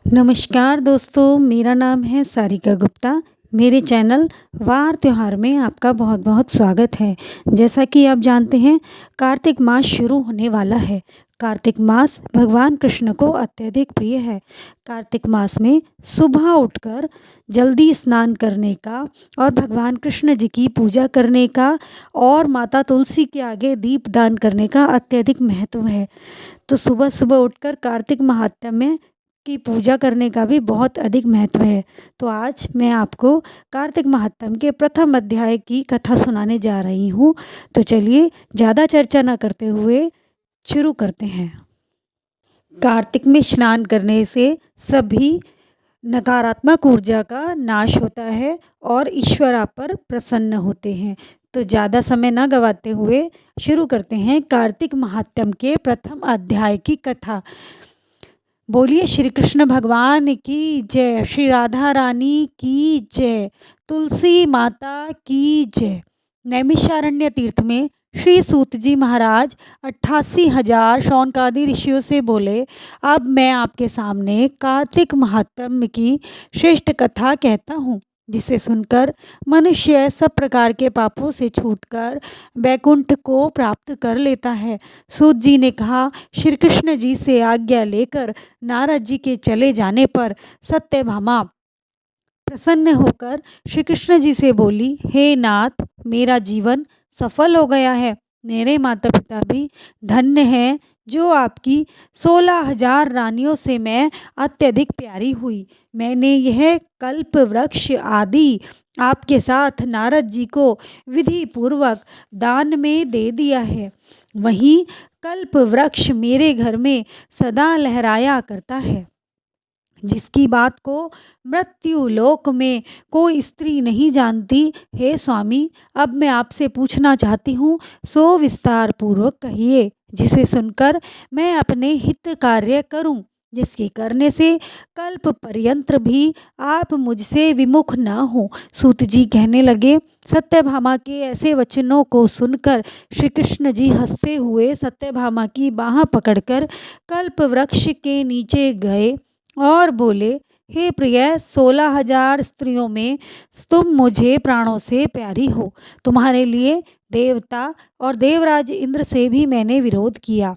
नमस्कार दोस्तों, मेरा नाम है सारिका गुप्ता। मेरे चैनल वार त्योहार में आपका बहुत बहुत स्वागत है। जैसा कि आप जानते हैं, कार्तिक मास शुरू होने वाला है। कार्तिक मास भगवान कृष्ण को अत्यधिक प्रिय है। कार्तिक मास में सुबह उठकर जल्दी स्नान करने का और भगवान कृष्ण जी की पूजा करने का और माता तुलसी के आगे दीप दान करने का अत्यधिक महत्व है। तो सुबह सुबह उठकर कार्तिक महात्म्य की पूजा करने का भी बहुत अधिक महत्व है। तो आज मैं आपको कार्तिक महात्म्य के प्रथम अध्याय की कथा सुनाने जा रही हूँ। तो चलिए ज़्यादा चर्चा न करते हुए शुरू करते हैं। कार्तिक में स्नान करने से सभी नकारात्मक ऊर्जा का नाश होता है और ईश्वर आप पर प्रसन्न होते हैं। तो ज़्यादा समय न गवाते हुए शुरू करते हैं कार्तिक महात्म्य के प्रथम अध्याय की कथा। बोलिए श्री कृष्ण भगवान की जय, श्री राधा रानी की जय, तुलसी माता की जय। नैमिषारण्य तीर्थ में श्री सूत जी महाराज 88,000 शौनकादि ऋषियों से बोले, अब मैं आपके सामने कार्तिक महात्म्य की श्रेष्ठ कथा कहता हूँ, जिसे सुनकर मनुष्य सब प्रकार के पापों से छूटकर वैकुंठ को प्राप्त कर लेता है। सूत जी ने कहा, श्री कृष्ण जी से आज्ञा लेकर नारद जी के चले जाने पर सत्यभामा प्रसन्न होकर श्री कृष्ण जी से बोली, हे नाथ, मेरा जीवन सफल हो गया है। मेरे माता पिता भी धन्य हैं जो आपकी 16,000 रानियों से मैं अत्यधिक प्यारी हुई। मैंने यह कल्प वृक्ष आदि आपके साथ नारद जी को विधि पूर्वक दान में दे दिया है। वहीं कल्प वृक्ष मेरे घर में सदा लहराया करता है, जिसकी बात को मृत्यु लोक में कोई स्त्री नहीं जानती। हे स्वामी, अब मैं आपसे पूछना चाहती हूँ, सो विस्तार पूर्वक कहिए, जिसे सुनकर मैं अपने हित कार्य करूँ, जिसके करने से कल्प पर्यंत भी आप मुझसे विमुख न हो। सूत जी कहने लगे, सत्यभामा के ऐसे वचनों को सुनकर श्री कृष्ण जी हंसते हुए सत्यभामा की बाह पकड़कर कल्प वृक्ष के नीचे गए और बोले, हे प्रिय, 16,000 स्त्रियों में तुम मुझे प्राणों से प्यारी हो। तुम्हारे लिए देवता और देवराज इंद्र से भी मैंने विरोध किया।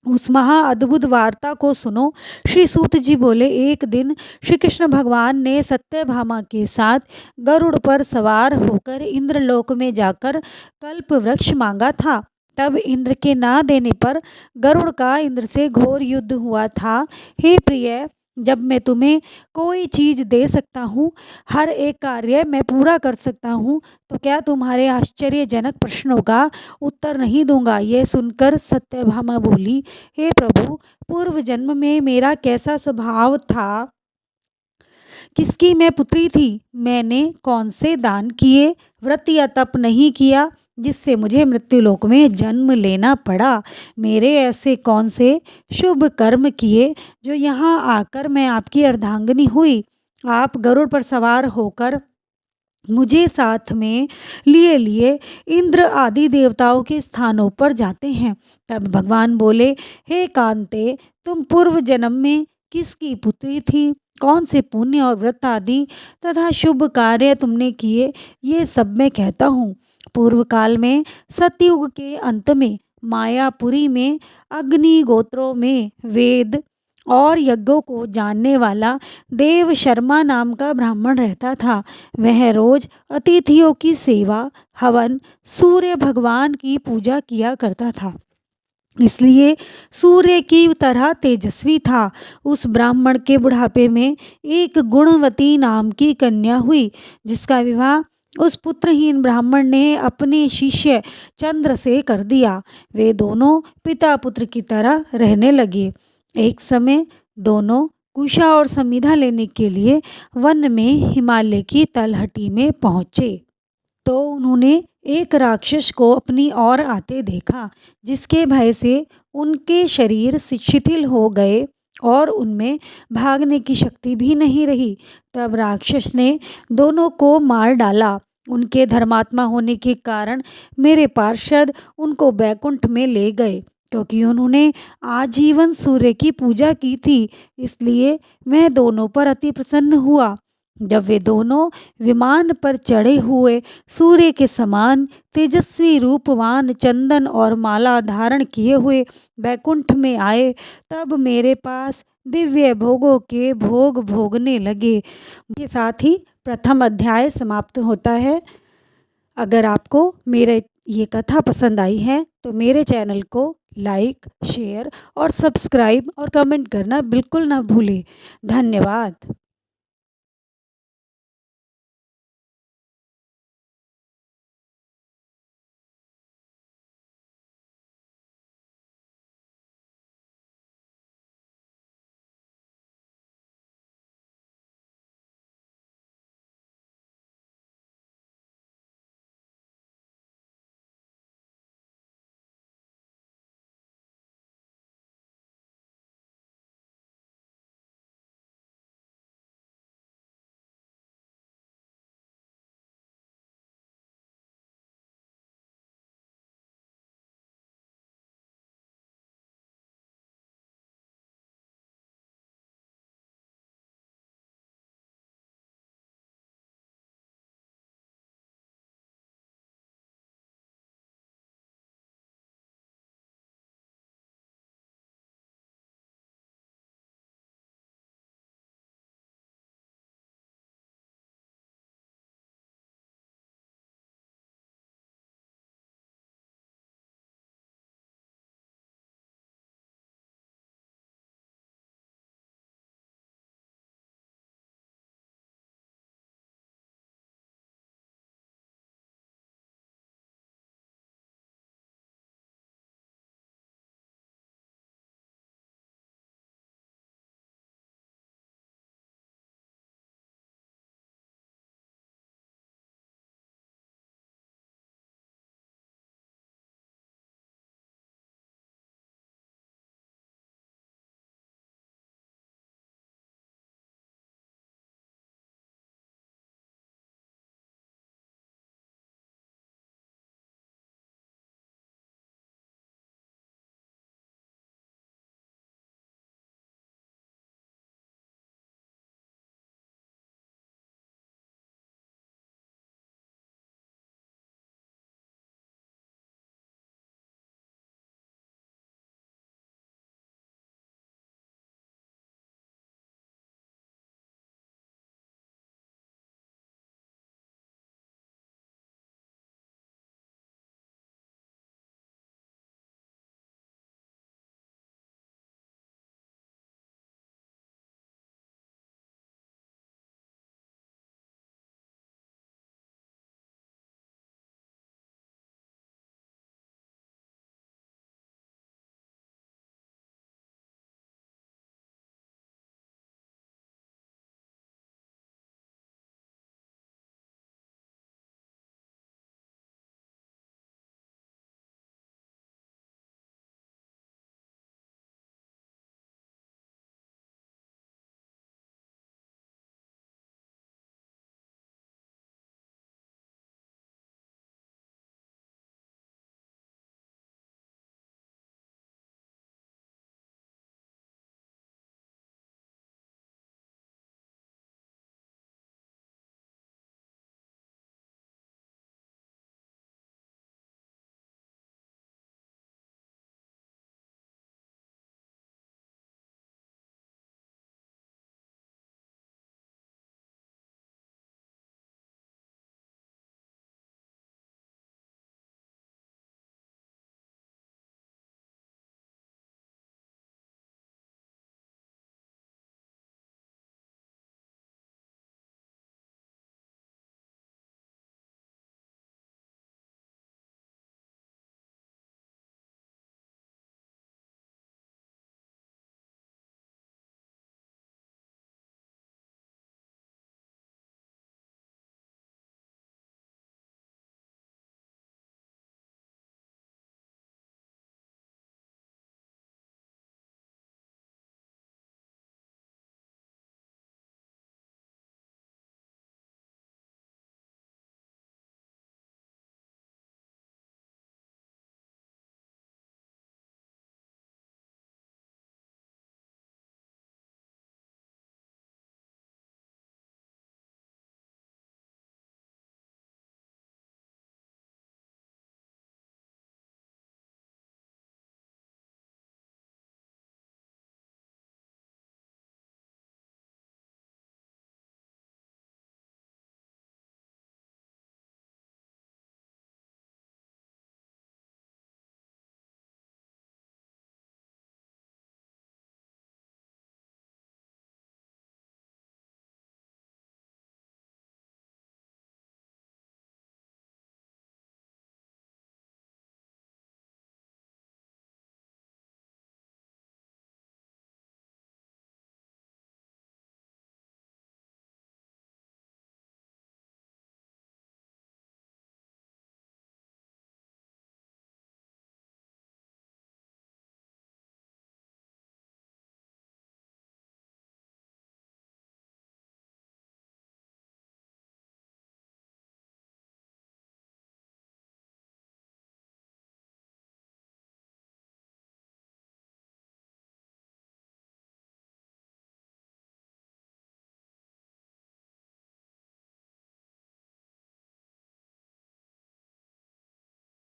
उस महा अद्भुत वार्ता को सुनो। श्री सूत जी बोले, एक दिन श्री कृष्ण भगवान ने सत्यभामा के साथ गरुड़ पर सवार होकर इंद्रलोक में जाकर कल्प वृक्ष मांगा था। तब इंद्र के ना देने पर गरुड़ का इंद्र से घोर युद्ध हुआ था। हे प्रिय, जब मैं तुम्हें कोई चीज़ दे सकता हूँ, हर एक कार्य मैं पूरा कर सकता हूँ, तो क्या तुम्हारे आश्चर्यजनक प्रश्नों का उत्तर नहीं दूंगा। यह सुनकर सत्यभामा बोली, हे प्रभु, पूर्व जन्म में मेरा कैसा स्वभाव था, किसकी मैं पुत्री थी, मैंने कौन से दान किए, व्रत या तप नहीं किया जिससे मुझे मृत्युलोक में जन्म लेना पड़ा। मेरे ऐसे कौन से शुभ कर्म किए जो यहाँ आकर मैं आपकी अर्धांगिनी हुई। आप गरुड़ पर सवार होकर मुझे साथ में लिए लिए इंद्र आदि देवताओं के स्थानों पर जाते हैं। तब भगवान बोले, हे कांते, तुम पूर्व जन्म में किसकी पुत्री थी, कौन से पुण्य और व्रत आदि तथा शुभ कार्य तुमने किए, ये सब मैं कहता हूँ। पूर्व काल में सतयुग के अंत में मायापुरी में अग्नि गोत्रों में वेद और यज्ञों को जानने वाला देव शर्मा नाम का ब्राह्मण रहता था। वह रोज अतिथियों की सेवा, हवन, सूर्य भगवान की पूजा किया करता था, इसलिए सूर्य की तरह तेजस्वी था। उस ब्राह्मण के बुढ़ापे में एक गुणवती नाम की कन्या हुई, जिसका विवाह उस पुत्रहीन ब्राह्मण ने अपने शिष्य चंद्र से कर दिया। वे दोनों पिता पुत्र की तरह रहने लगे। एक समय दोनों कुशा और समिधा लेने के लिए वन में हिमालय की तलहटी में पहुँचे, तो उन्होंने एक राक्षस को अपनी ओर आते देखा, जिसके भय से उनके शरीर शिथिल हो गए और उनमें भागने की शक्ति भी नहीं रही। तब राक्षस ने दोनों को मार डाला। उनके धर्मात्मा होने के कारण मेरे पार्षद उनको बैकुंठ में ले गए। क्योंकि उन्होंने आजीवन सूर्य की पूजा की थी। इसलिए मैं दोनों पर अति प्रसन्न हुआ। जब वे दोनों विमान पर चढ़े हुए सूर्य के समान तेजस्वी रूपवान चंदन और माला धारण किए हुए बैकुंठ में आए, तब मेरे पास दिव्य भोगों के भोग भोगने लगे। के साथ ही प्रथम अध्याय समाप्त होता है। अगर आपको मेरे ये कथा पसंद आई है तो मेरे चैनल को लाइक, शेयर और सब्सक्राइब और कमेंट करना बिल्कुल ना भूलें। धन्यवाद।